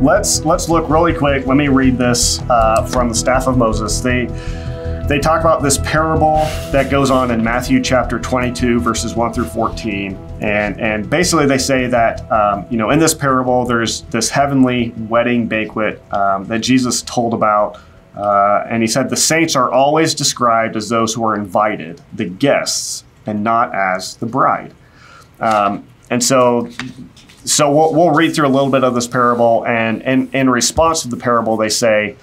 let's look really quick. Let me read this from the staff of Moses. They talk about this parable that goes on in Matthew chapter 22, verses 1 through 14. And basically they say that, in this parable, there's this heavenly wedding banquet that Jesus told about. And he said the saints are always described as those who are invited, the guests, and not as the bride. And so we'll read through a little bit of this parable. And in response to the parable, they say,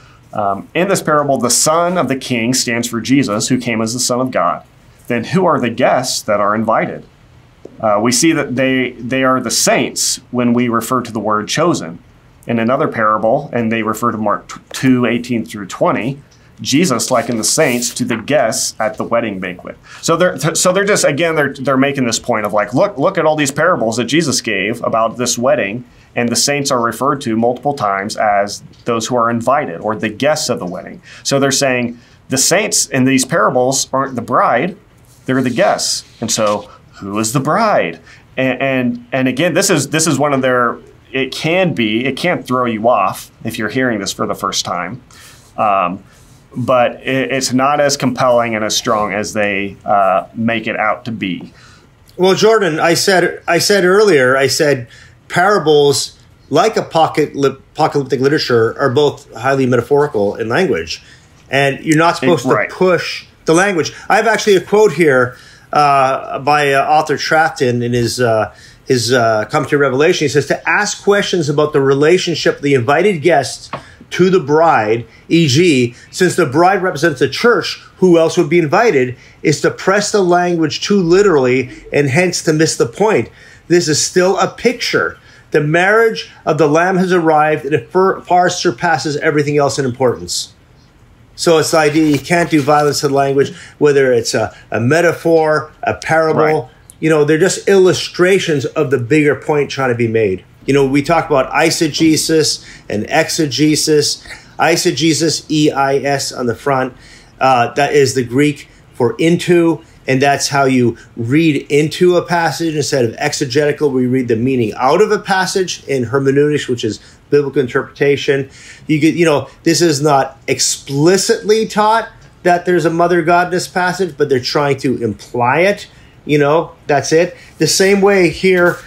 in this parable, the son of the king stands for Jesus, who came as the Son of God. Then who are the guests that are invited? We see that they are the saints when we refer to the word chosen. In another parable, and they refer to Mark 2:18 through 20, Jesus likened the saints to the guests at the wedding banquet. So they're just, again, they're making this point of like, look at all these parables that Jesus gave about this wedding, and the saints are referred to multiple times as those who are invited or the guests of the wedding. So they're saying the saints in these parables aren't the bride, they're the guests. And so who is the bride? And again, this is one of their, it can throw you off if you're hearing this for the first time. But it's not as compelling and as strong as they make it out to be. Well, Jordan, I said earlier, parables, like apocalyptic literature, are both highly metaphorical in language. And you're not supposed to push the language. I have actually a quote here by author Trafton in his commentary Revelation. He says, to ask questions about the relationship of the invited guests to the bride, e.g., since the bride represents the church, who else would be invited, is to press the language too literally and hence to miss the point. This is still a picture. The marriage of the Lamb has arrived, and it far surpasses everything else in importance. So it's the idea you can't do violence to the language, whether it's a metaphor, a parable. Right. They're just illustrations of the bigger point trying to be made. We talk about eisegesis and exegesis. Eisegesis, E-I-S on the front, that is the Greek for into, and that's how you read into a passage instead of exegetical, where you read the meaning out of a passage in hermeneutics, which is biblical interpretation. You get, this is not explicitly taught that there's a mother God in this passage, but they're trying to imply it. That's it. The same way here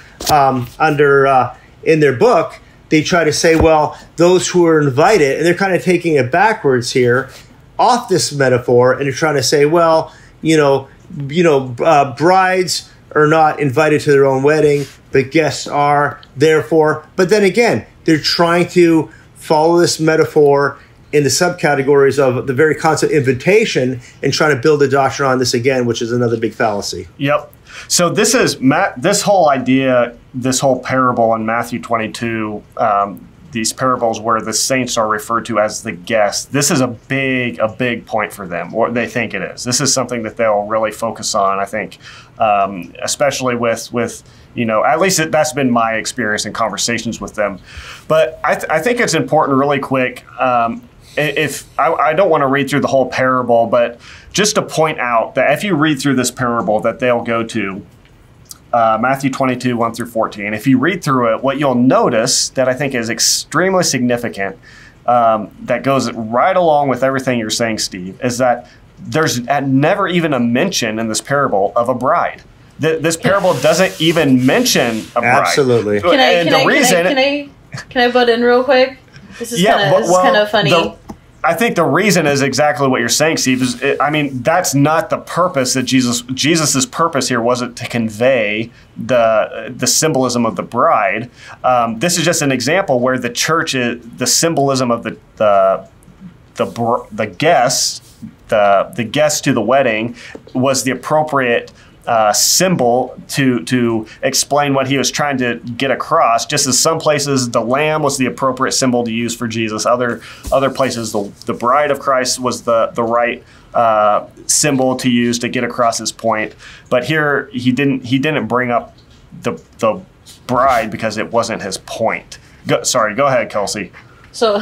in their book, they try to say, well, those who are invited, and they're kind of taking it backwards here off this metaphor, and they're trying to say, well, brides are not invited to their own wedding, but guests are, therefore. But then again, they're trying to follow this metaphor in the subcategories of the very concept invitation and trying to build a doctrine on this again, which is another big fallacy. Yep. So this whole idea, this whole parable in Matthew 22, these parables where the saints are referred to as the guests, this is a big point for them, or they think it is. This is something that they'll really focus on, I think, especially with at least that's been my experience in conversations with them. But I think it's important really quick, if I don't want to read through the whole parable, but just to point out that if you read through this parable that they'll go to, Matthew 22, 1 through 14, if you read through it, what you'll notice that I think is extremely significant, that goes right along with everything you're saying, Steve, is that there's never even a mention in this parable of a bride. This parable doesn't even mention a bride. Absolutely. Can I butt in real quick? This is kind of funny. I think the reason is exactly what you're saying, Steve. That's not the purpose that Jesus's purpose here wasn't to convey the symbolism of the bride. This is just an example where the church is the symbolism of the guests, the guests to the wedding was the appropriate symbol to explain what he was trying to get across. Just as some places the lamb was the appropriate symbol to use for Jesus, other places the bride of Christ was the right symbol to use to get across his point. But here he didn't bring up the bride because it wasn't his point. Go ahead, Kelsey. So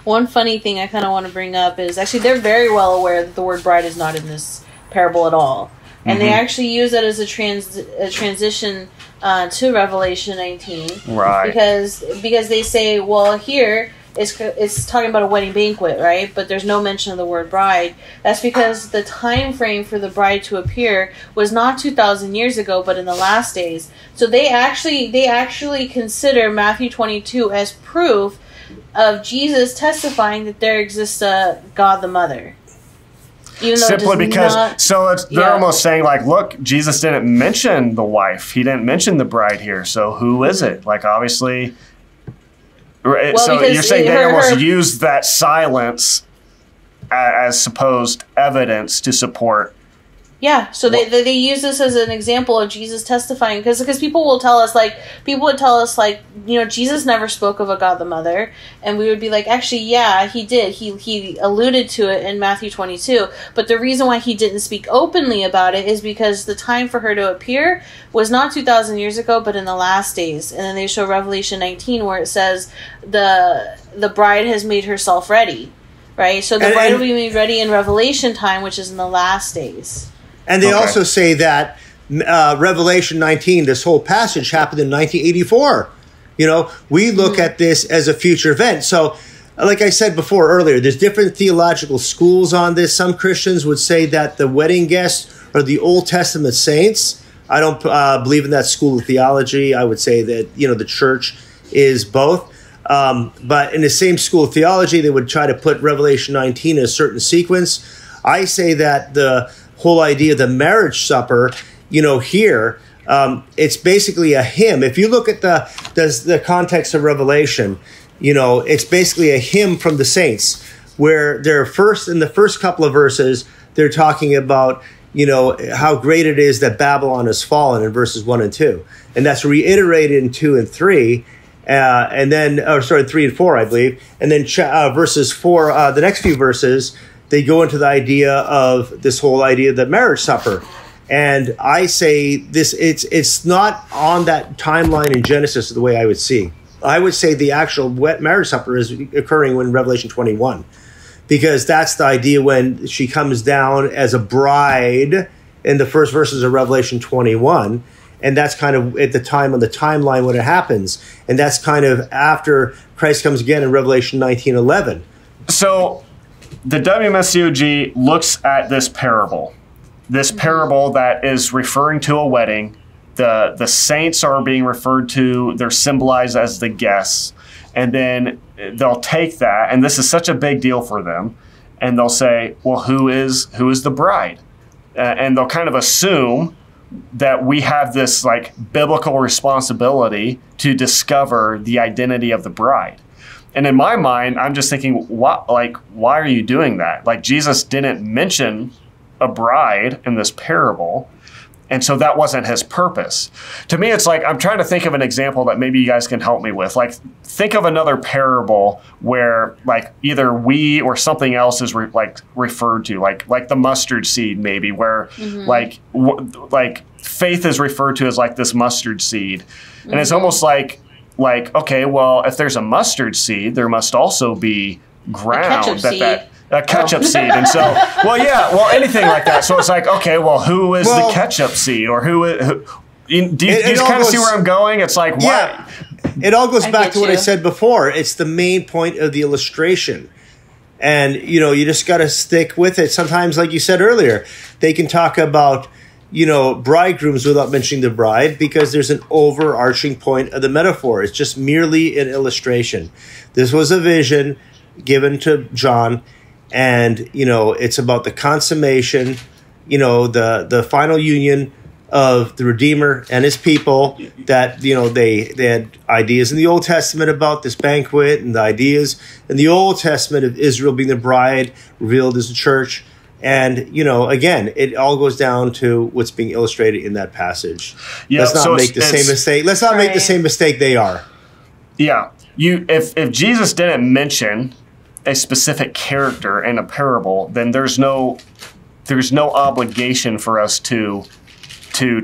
one funny thing I kind of want to bring up is actually they're very well aware that the word bride is not in this parable at all. And they actually use that as a transition to Revelation 19, right? Because they say, well, here it's talking about a wedding banquet, right? But there's no mention of the word bride. That's because the time frame for the bride to appear was not 2,000 years ago, but in the last days. So they actually consider Matthew 22 as proof of Jesus testifying that there exists a God the Mother. Even though simply because they're almost saying like, look, Jesus didn't mention the wife. He didn't mention the bride here. So who is it? Like, obviously. Well, so you're saying they almost used that silence as supposed evidence to support. Yeah, so they use this as an example of Jesus testifying, because people would tell us like, you know, Jesus never spoke of a God the Mother, and we would be like, actually, yeah, he did. He alluded to it in Matthew 22, but the reason why he didn't speak openly about it is because the time for her to appear was not 2,000 years ago, but in the last days. And then they show Revelation 19 where it says the bride has made herself ready, right? So the bride will be made ready in Revelation time, which is in the last days. And they also say that Revelation 19, this whole passage happened in 1984. You know, we look at this as a future event. So, like I said before earlier, there's different theological schools on this. Some Christians would say that the wedding guests are the Old Testament saints. I don't believe in that school of theology. I would say that, you know, the church is both. But in the same school of theology, they would try to put Revelation 19 in a certain sequence. I say that the whole idea of the marriage supper, you know, here, it's basically a hymn. If you look at the context of Revelation, you know, it's basically a hymn from the saints, where they're in the first couple of verses, they're talking about, you know, how great it is that Babylon has fallen in verses 1 and 2. And that's reiterated in 2 and 3. And then, 3 and 4, I believe. And then verses 4, the next few verses, they go into the idea of this whole idea of the marriage supper. And I say this, it's not on that timeline in Genesis the way I would see. I would say the actual marriage supper is occurring in Revelation 21, because that's the idea when she comes down as a bride in the first verses of Revelation 21. And that's kind of at the time on the timeline when it happens. And that's kind of after Christ comes again in Revelation 19:11. So the WMSCOG looks at this parable that is referring to a wedding. The saints are being referred to. They're symbolized as the guests. And then they'll take that, and this is such a big deal for them, and they'll say, well, who is the bride? And they'll kind of assume that we have this like biblical responsibility to discover the identity of the bride. And in my mind, I'm just thinking, why are you doing that? Like, Jesus didn't mention a bride in this parable, and so that wasn't his purpose. To me, it's like, I'm trying to think of an example that maybe you guys can help me with. Like, think of another parable where like either we or something else is referred to, like the mustard seed, maybe, where like faith is referred to as like this mustard seed. And it's almost like, okay, well, if there's a mustard seed, there must also be ground a ketchup seed. And so, anything like that. So it's like, okay, well, who is the ketchup seed, or do you kind of see where I'm going? It's like, why? Yeah, it all goes back to what I said before. It's the main point of the illustration. And, you know, you just got to stick with it. Sometimes, like you said earlier, they can talk about, you know, bridegrooms without mentioning the bride, because there's an overarching point of the metaphor. It's just merely an illustration. This was a vision given to John, and, you know, it's about the consummation, you know, the final union of the Redeemer and his people. That, you know, they had ideas in the Old Testament about this banquet, and the ideas in the Old Testament of Israel being the bride revealed as the church. And, you know, again, it all goes down to what's being illustrated in that passage. Yeah, let's not make the same mistake. Let's not make the same mistake they are. Yeah. If Jesus didn't mention a specific character in a parable, then there's no obligation for us to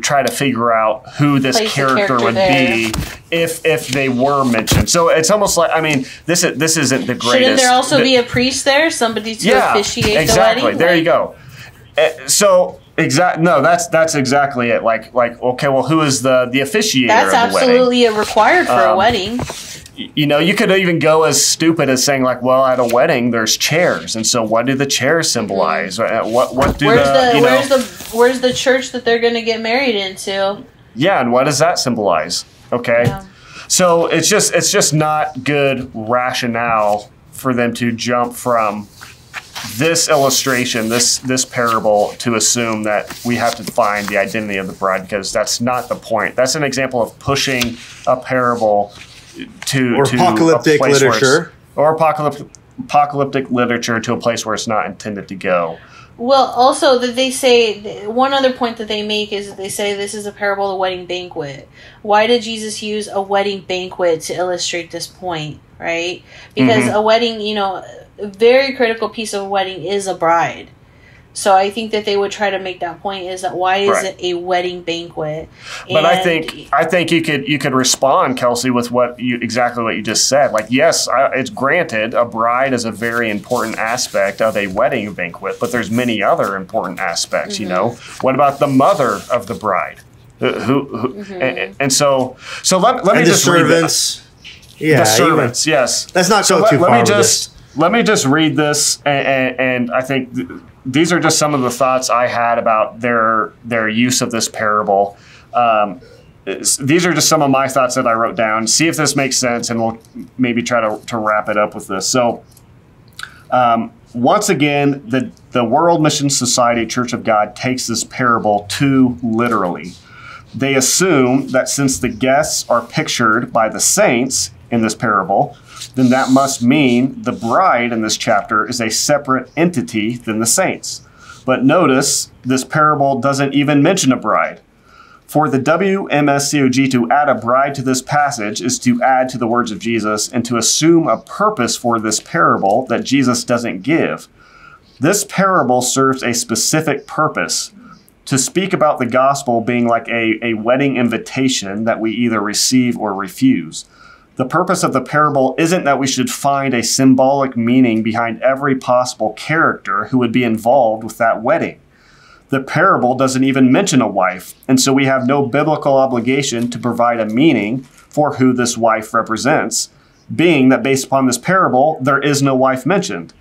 try to figure out who this character would be if they were mentioned. So it's almost like, I mean, this isn't the greatest. Shouldn't there also be a priest there, somebody to officiate the wedding? There you go. So No, that's exactly it. Like okay, well, who is the officiator? That's of the absolutely wedding? required for a wedding. You know, you could even go as stupid as saying like, well, at a wedding there's chairs, and so what do the chairs symbolize? What do where's the church that they're going to get married into? Yeah, and what does that symbolize? Okay, so it's just not good rationale for them to jump from this illustration, this parable, to assume that we have to find the identity of the bride, because that's not the point. That's an example of pushing a parable to apocalyptic literature, or apocalyptic literature to a place where it's not intended to go. Well, also that they say, one other point that they make is that they say this is a parable of the wedding banquet. Why did Jesus use a wedding banquet to illustrate this point, right? Because a wedding, you know, a very critical piece of a wedding is a bride. So I think that they would try to make that point, is that why is it a wedding banquet? But I think you could respond, Kelsey, with exactly what you just said. Like, yes, it's granted a bride is a very important aspect of a wedding banquet, but there's many other important aspects. You know, what about the mother of the bride? And so let me just servants. The servants, yes. Let's not go too far with this. Let me just read this, and I think these are just some of the thoughts I had about their use of this parable. These are just some of my thoughts that I wrote down. See if this makes sense, and we'll maybe try to wrap it up with this. So, once again, the World Mission Society Church of God takes this parable too literally. They assume that since the guests are pictured by the saints in this parable, then that must mean the bride in this chapter is a separate entity than the saints. But notice, this parable doesn't even mention a bride. For the WMSCOG to add a bride to this passage is to add to the words of Jesus and to assume a purpose for this parable that Jesus doesn't give. This parable serves a specific purpose, to speak about the gospel being like a wedding invitation that we either receive or refuse. The purpose of the parable isn't that we should find a symbolic meaning behind every possible character who would be involved with that wedding. The parable doesn't even mention a wife, and so we have no biblical obligation to provide a meaning for who this wife represents, being that based upon this parable, there is no wife mentioned.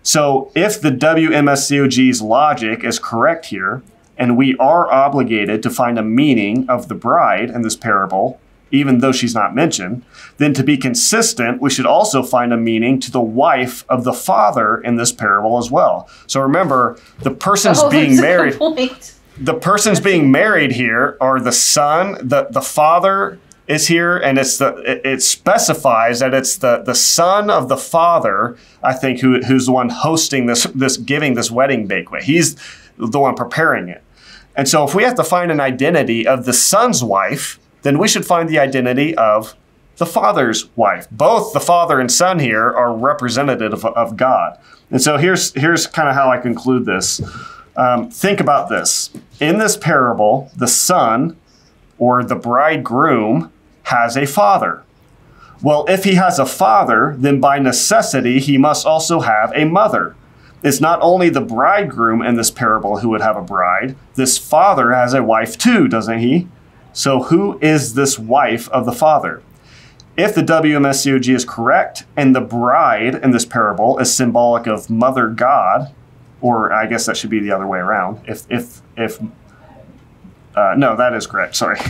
So if the WMSCOG's logic is correct here, and we are obligated to find a meaning of the bride in this parable, even though she's not mentioned, then to be consistent, we should also find a meaning to the wife of the father in this parable as well. So remember, the person's being married. The person's being married here are the son, the father is here, and it specifies that it's the son of the father, I think, who's the one hosting this giving this wedding banquet. He's the one preparing it. And so if we have to find an identity of the son's wife, then we should find the identity of the father's wife. Both the father and son here are representative of God. And so here's kind of how I conclude this. Think about this. In this parable, the son, or the bridegroom, has a father. Well, if he has a father, then by necessity, he must also have a mother. It's not only the bridegroom in this parable who would have a bride. This father has a wife too, doesn't he? So who is this wife of the father? If the WMSCOG is correct, and the bride in this parable is symbolic of Mother God, or I guess that should be the other way around. No, that is correct. Sorry.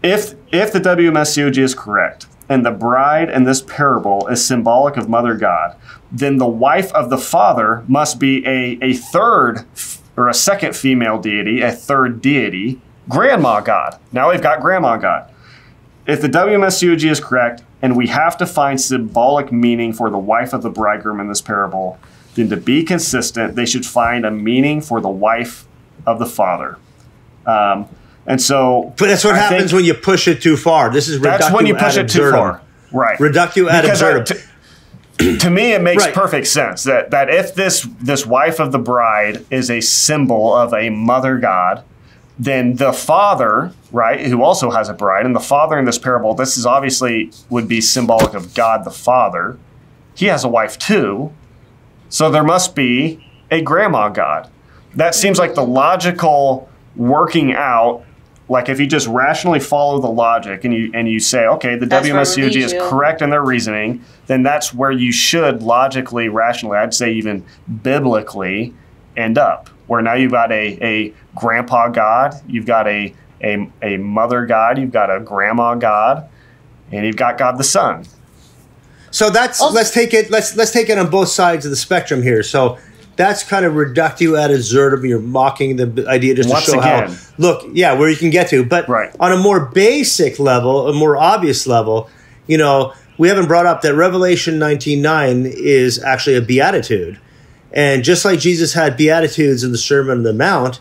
If the WMSCOG is correct, and the bride in this parable is symbolic of Mother God, then the wife of the father must be a third or a second female deity, a third deity, Grandma God. Now we've got Grandma God. If the WMSCOG is correct, and we have to find symbolic meaning for the wife of the bridegroom in this parable, then to be consistent, they should find a meaning for the wife of the father. And so, but that's what happens when you push it too far. This is reductio that's when you push it too far, right? Reductio ad absurdum. To me, it makes perfect sense that if this wife of the bride is a symbol of a mother God, then the father, right, who also has a bride, and the father in this parable, this is obviously would be symbolic of God the Father. He has a wife too, so there must be a Grandma God. that seems like the logical working out. Like if you just rationally follow the logic and you say, okay, the WMSCOG is correct in their reasoning, then that's where you should logically, rationally, I'd say even biblically end up. Where now you've got a grandpa God, you've got a mother God, you've got a grandma God, and you've got God the Son. So that's let's take it on both sides of the spectrum here. So that's kind of reductio ad absurdum. You're mocking the idea just to show how, look, yeah, where you can get to. But on a more basic level, a more obvious level, you know, we haven't brought up that Revelation 19:9 is actually a beatitude. And just like Jesus had beatitudes in the Sermon on the Mount,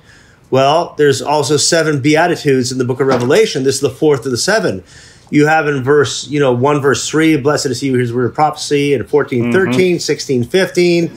well, there's also 7 beatitudes in the book of Revelation. This is the 4th of the 7. You have in verse, 1 verse 3, blessed is he who hears the word of prophecy, and 14:13, 16:15,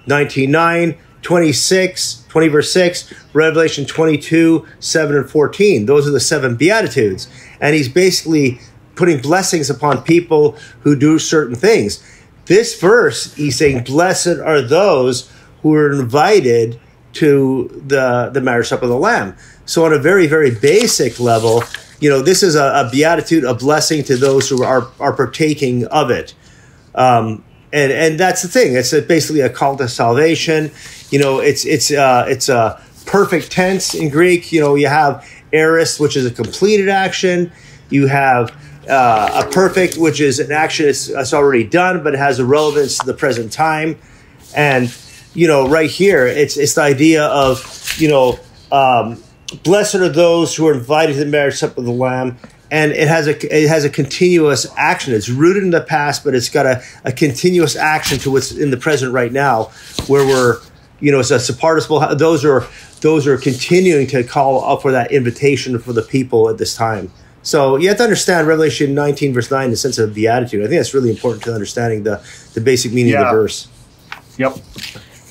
19:9, 26, 20 verse 6, Revelation 22, 7 and 14. Those are the 7 beatitudes. And he's basically putting blessings upon people who do certain things. This verse, he's saying, blessed are those who are invited to the marriage supper of the Lamb. So on a very, very basic level, this is a beatitude, a blessing to those who are partaking of it. And that's the thing. It's basically a call to salvation. It's a perfect tense in Greek. You have aorist, which is a completed action. You have a perfect, which is an action it's already done, but it has a relevance to the present time. And right here, it's the idea of blessed are those who are invited to the marriage supper of the Lamb. And it has a continuous action. It's rooted in the past, but it's got a continuous action to what's in the present right now, where we're, it's a participle. Those are continuing to call up for that invitation for the people at this time. So you have to understand Revelation 19 verse 9 in the sense of beatitude. I think that's really important to understanding the basic meaning of the verse. Yep.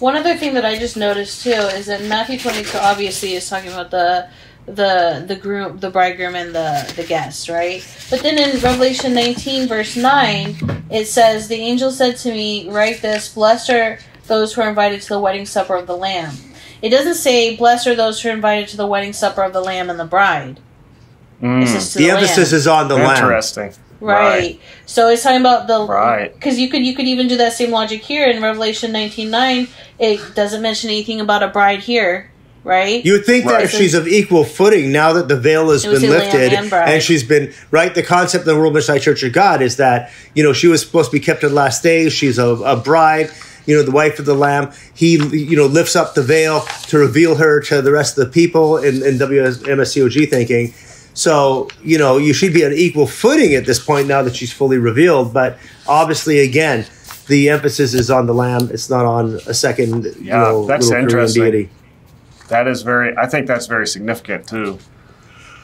One other thing that I just noticed too is that Matthew 22 obviously is talking about the groom, the bridegroom, and the guests, right? But then in Revelation 19 verse 9, it says, "The angel said to me, write this, blessed are those who are invited to the wedding supper of the Lamb." It doesn't say, blessed are those who are invited to the wedding supper of the Lamb and the bride. It's just to the emphasis Lamb. is on the Lamb. Interesting. Right. So it's talking about because you could even do that same logic here in Revelation 19:9. It doesn't mention anything about a bride here, right? You would think that if she's of equal footing, now that the veil has been lifted and she's been, right, the concept of the World Messiah Church of God is that, she was supposed to be kept to the last days. She's a bride, the wife of the Lamb. He, lifts up the veil to reveal her to the rest of the people in WMSCOG thinking. So, you should be on equal footing at this point now that she's fully revealed. But obviously, again, the emphasis is on the Lamb. It's not on a second, that's little interesting. Korean deity. I think that's very significant too.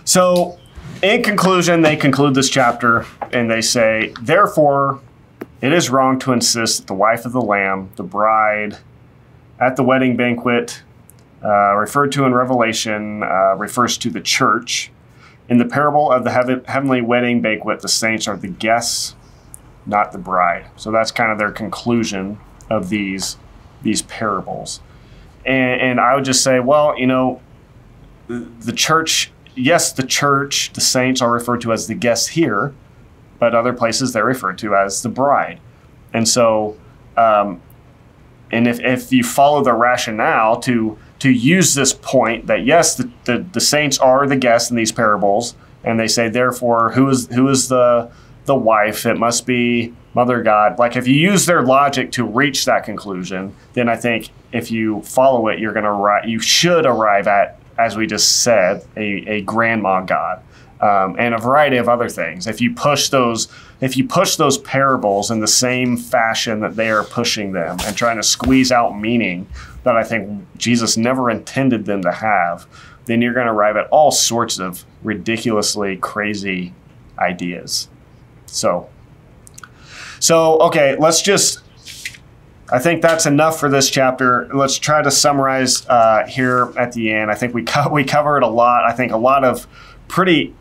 So, in conclusion, they conclude this chapter and they say, therefore, it is wrong to insist that the wife of the Lamb, the bride, at the wedding banquet, referred to in Revelation, refers to the church. In the parable of the heavenly wedding banquet, the saints are the guests, not the bride. So that's kind of their conclusion of these parables. And I would just say, well, the church, yes, the church, the saints are referred to as the guests here, but other places they're referred to as the bride. And so, and if you follow the rationale to use this point that yes, the saints are the guests in these parables, and they say therefore who is the wife? It must be Mother God. Like if you use their logic to reach that conclusion, then I think if you follow it, you should arrive at, as we just said, a grandma God, and a variety of other things. If you push those parables in the same fashion that they are pushing them and trying to squeeze out meaning that I think Jesus never intended them to have, then you're going to arrive at all sorts of ridiculously crazy ideas. So okay, I think that's enough for this chapter. Let's try to summarize here at the end. I think we covered a lot. I think a lot of pretty,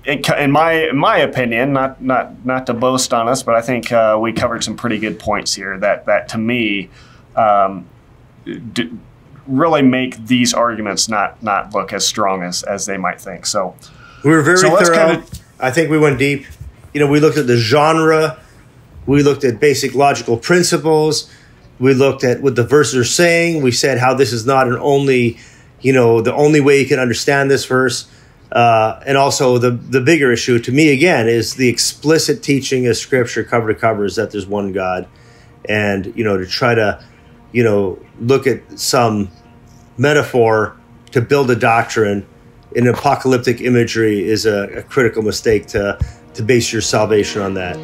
in my opinion, not to boast on us, but I think we covered some pretty good points here that to me really make these arguments not look as strong as they might think. So we were very thorough. Kinda, I think we went deep. We looked at the genre. We looked at basic logical principles. We looked at what the verses are saying. We said how this is not the only way you can understand this verse. And also the bigger issue to me, again, is the explicit teaching of Scripture cover to cover is that there's one God. And, to try to, look at some metaphor to build a doctrine in apocalyptic imagery is a critical mistake to base your salvation on that.